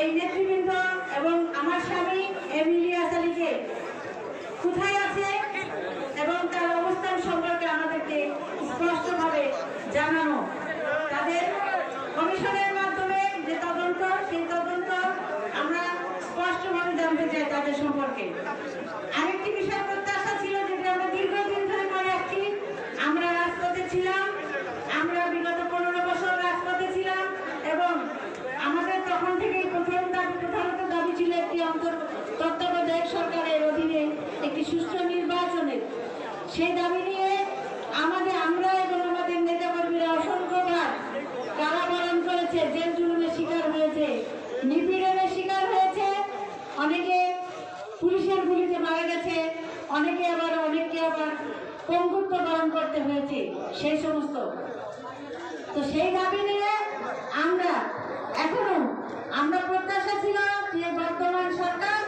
এই নেতৃবৃন্দ এবং আমার স্বামী ইলিয়াস আলীকে কোথায় আছে এবং তার অবস্থান সম্পর্কে আমাদেরকে স্পষ্টভাবে জানানো, তাদের কমিশনের মাধ্যমে যে তদন্ত, সেই তদন্ত আমরা স্পষ্টভাবে জানতে চাই তাদের সম্পর্কে। আরেকটি বিষয় প্রত্যাশা ছিল, যেটা আমরা দীর্ঘদিন ধরে করে আসছি, আমরা রাজপথে ছিলাম, আমরা বিগত 15 বছর রাজপথে ছিলাম এবং আমাদের তখন থেকেই প্রধানত দাবি ছিল একটি তত্ত্বাবধায়ক সরকারের অধীনে একটি সুষ্ঠু নির্বাচনের। সেই দাবি নিয়ে আমরা এবং আমাদের নেতাকর্মীরা অসংখ্যবার কারাবরণ করেছে, জেল জুলুমের শিকার হয়েছে, নিপীড়নের শিকার হয়েছে, অনেকে পুলিশের গুলিতে মারা গেছে, অনেকে আবার পঙ্গুত্ব বরণ করতে হয়েছে সেই সমস্ত। তো সেই দাবি নিয়ে আমরা প্রত্যাশা ছিল যে বর্তমান সরকার,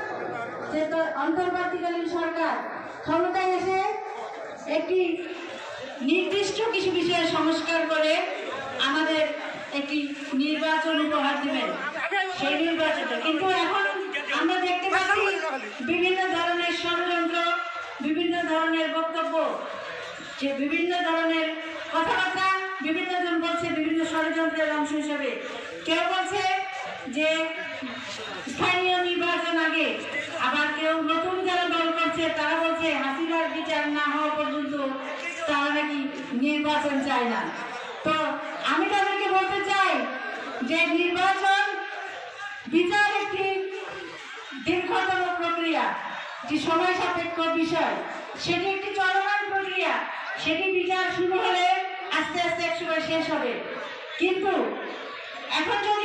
যে অন্তর্বর্তীকালীন সরকার ক্ষমতায় এসে একটি নির্দিষ্ট কিছু বিষয়ে সংস্কার করে আমাদের একটি নির্বাচন উপহার দিবেন, সেই নির্বাচন। কিন্তু এখন আমরা দেখতে পাচ্ছি বিভিন্ন ধরনের ষড়যন্ত্র, বিভিন্ন ধরনের বক্তব্য, যে বিভিন্ন ধরনের কথাবার্তা বিভিন্ন জন বলছে বিভিন্ন ষড়যন্ত্রের অংশ হিসাবে। কেউ বলছে যে স্থানীয় নির্বাচন আগে, আবার কেউ নতুন যারা দল করছে তারা বলছে হাসিনার বিচার না হওয়া পর্যন্ত তারা নাকি নির্বাচন চায় না। তো আমি তাদেরকে বলতে চাই যে নির্বাচন বিচার একটি দীর্ঘতম প্রক্রিয়া, যে সময় সাপেক্ষ বিষয়, সেটি একটি চলমান প্রক্রিয়া। সেটি বিচার শুরু হলে আস্তে আস্তে একসময় শেষ হবে। কিন্তু এখন যদি